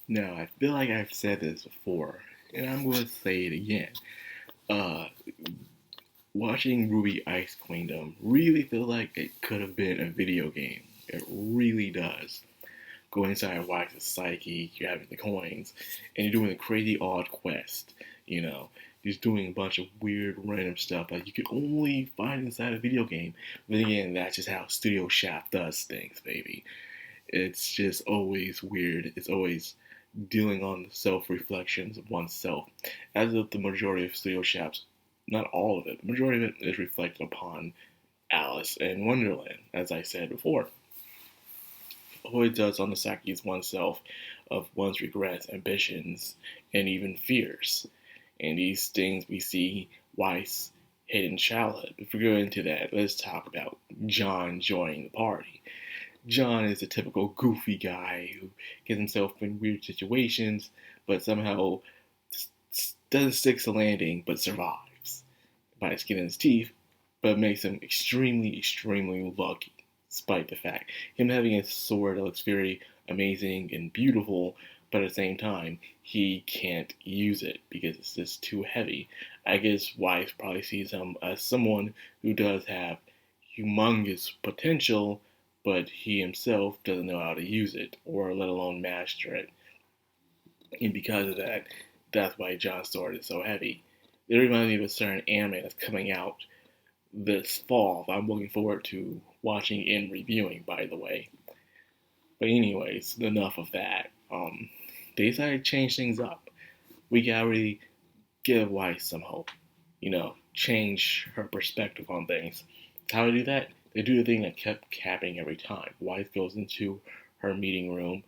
Now, I feel like I've said this before, and I'm going to say it again. Uh, Watching Ruby Ice Queendom really feel like it could have been a video game. It really does. Go inside Wax's psyche, you're having the coins, and you're doing a crazy odd quest. You know, just doing a bunch of weird random stuff that you could only find inside a video game. But again, that's just how Studio Shaft does things, baby. It's just always weird. It's always dealing on the self reflections of oneself. As of the majority of Studio Shaft's, not all of it, the majority of it is reflected upon Alice in Wonderland, as I said before. All it does on the psyche is oneself, of one's regrets, ambitions, and even fears. And these things we see Weiss hid in childhood. If we go into that, let's talk about John joining the party. John is a typical goofy guy who gets himself in weird situations, but somehow doesn't stick the landing, but survives by skin his teeth, but makes him extremely, extremely lucky, despite the fact him having a sword that looks very amazing and beautiful, but at the same time, he can't use it because it's just too heavy. I guess Weiss probably sees him as someone who does have humongous potential, but he himself doesn't know how to use it, or let alone master it. And because of that, that's why John's sword is so heavy. It reminds me of a certain anime that's coming out this fall that I'm looking forward to watching and reviewing, by the way. But anyways, enough of that. They decided to change things up. We gotta really give Weiss some hope. Change her perspective on things. How to do that? They do the thing that kept happening every time. Weiss goes into her meeting room.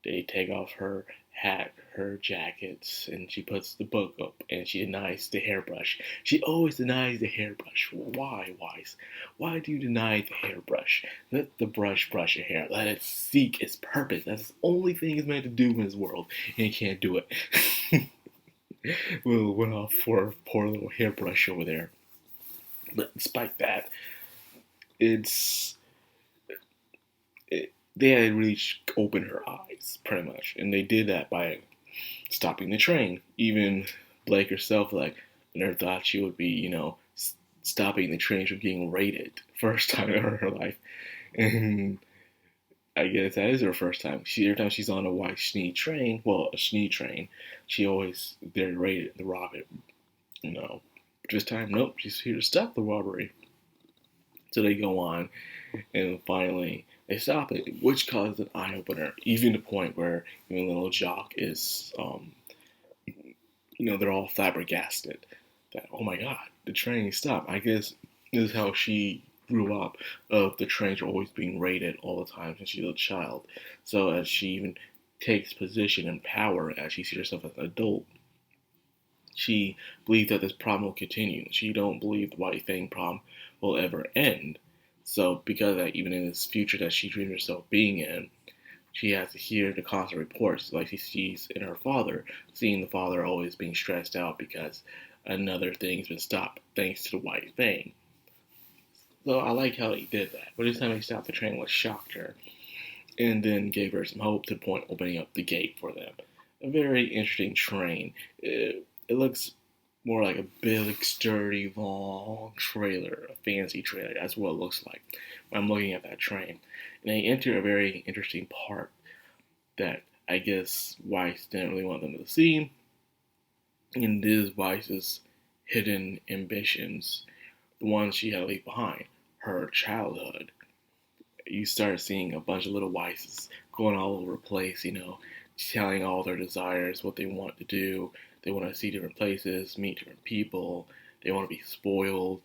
They take off her hat, her jackets, and she puts the book up and she denies the hairbrush. She always denies the hairbrush. Why, Weiss? Why do you deny the hairbrush? Let the brush brush your hair. Let it seek its purpose. That's the only thing it's meant to do in this world, and it can't do it. Well, went off for a poor little hairbrush over there. But despite that, it's they had really opened her eyes, pretty much, and they did that by stopping the train. Even Blake herself, like, never thought she would be, stopping the train from being raided. First time in her life, and I guess that is her first time. Every time she's on a white Schnee train, well, a Schnee train, she always they're raided to rob it. You know, this time, nope, she's here to stop the robbery. So they go on, and finally they stop it, which causes an eye opener. Even to the point where even little Jock is, they're all flabbergasted that oh my god, the train stopped. I guess this is how she grew up. Of the trains are always being raided all the time since she was a child. So as she even takes position and power as she sees herself as an adult, she believes that this problem will continue. She don't believe the White Fang problem will ever end. So because of that, even in this future that she dreams herself being in, she has to hear the constant reports like she sees in her father, seeing the father always being stressed out because another thing's been stopped thanks to the White Fang. So I like how they did that. But this time they stopped the train, which shocked her, and then gave her some hope to the point opening up the gate for them. A very interesting train. It looks more like a big, sturdy, long trailer, a fancy trailer. That's what it looks like when I'm looking at that train. And they enter a very interesting part that I guess Weiss didn't really want them to see. And this is Weiss's hidden ambitions, the ones she had to leave behind, her childhood. You start seeing a bunch of little Weisses going all over the place, telling all their desires, what they want to do. They want to see different places, meet different people. They want to be spoiled.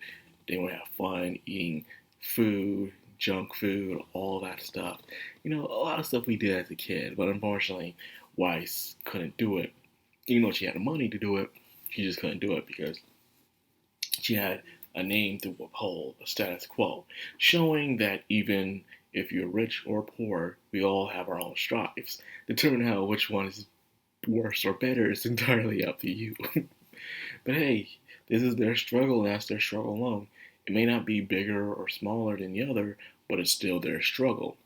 They want to have fun eating food, junk food, all that stuff. A lot of stuff we did as a kid, but unfortunately, Weiss couldn't do it. Even though she had the money to do it, she just couldn't do it because she had a name to uphold, a status quo, showing that even if you're rich or poor, we all have our own strives. Determine which one is worse or better is entirely up to you. But hey, this is their struggle, and that's their struggle alone. It may not be bigger or smaller than the other, but it's still their struggle.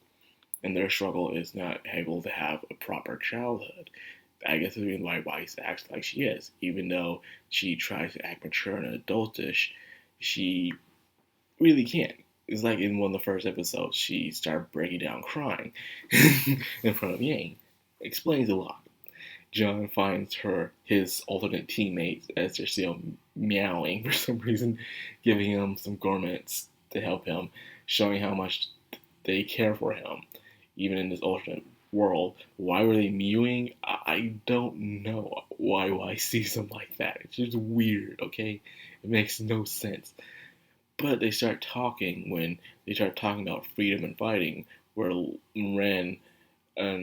and their struggle is not able to have a proper childhood. I guess the reason why Weiss acts like she is, even though she tries to act mature and adultish, she really can't. It's like in one of the first episodes, she started breaking down crying in front of Yang. Explains a lot. John finds his alternate teammates as they're still meowing for some reason, giving him some garments to help him, showing how much they care for him, even in this alternate world. Why were they mewing? I don't know why I see them like that. It's just weird, okay? It makes no sense. But they start talking when they start talking about freedom and fighting, where Ren and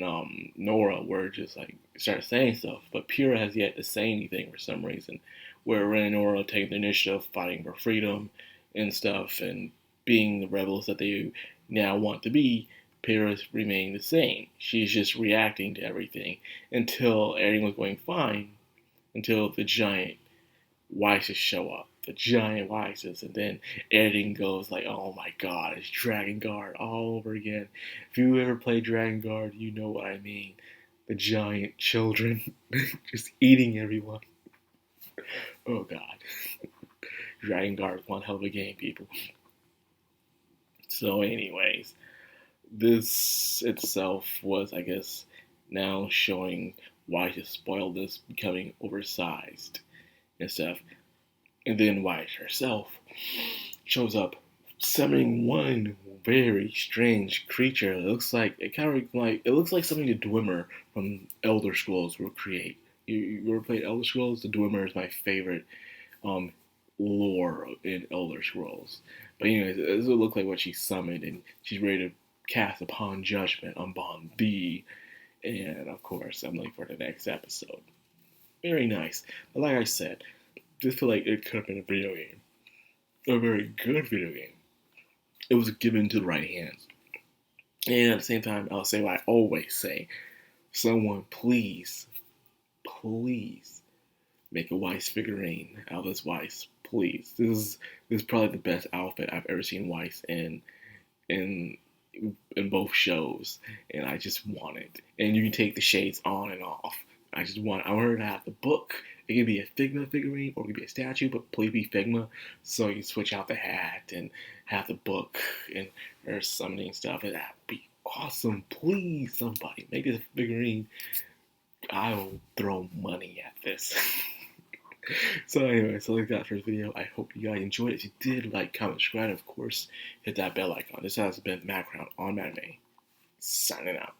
Nora were just like start saying stuff, but Pyrrha has yet to say anything for some reason. Where Ren and Nora take the initiative, fighting for freedom and stuff, and being the rebels that they now want to be, Pyrrha's remained the same. She's just reacting to everything until everything was going fine, until the giant Weisses show up. The giant Weisses, and then editing goes like, oh my god, it's Dragon Guard all over again. If you ever played Dragon Guard, you know what I mean. The giant children just eating everyone. Oh god. Dragon Guard is one hell of a game, people. So anyways, this itself was, I guess, now showing why she spoiled this becoming oversized and stuff. And then Weiss herself shows up summoning one very strange creature. It looks like it looks like something the Dwemer from Elder Scrolls would create. You ever played Elder Scrolls? The Dwemer is my favorite lore in Elder Scrolls. But anyways, this would look like what she summoned, and she's ready to cast upon judgment upon thee. And of course, I'm looking for the next episode. Very nice. But like I said, just feel like it could have been a video game. A very good video game. It was given to the right hands. And at the same time, I'll say what I always say. Someone please make a Weiss figurine out of this Weiss. Please. This is probably the best outfit I've ever seen Weiss in both shows. And I just want it. And you can take the shades on and off. I want her to have the book. It could be a Figma figurine or it could be a statue, but please be Figma so you can switch out the hat and have the book and her summoning stuff. And that would be awesome. Please, somebody, make this a figurine. I will throw money at this. So anyway, so like that for this video. I hope you guys enjoyed it. If you did, like, comment, subscribe, and of course, hit that bell icon. This has been Madcrownxox on Madme. Signing out.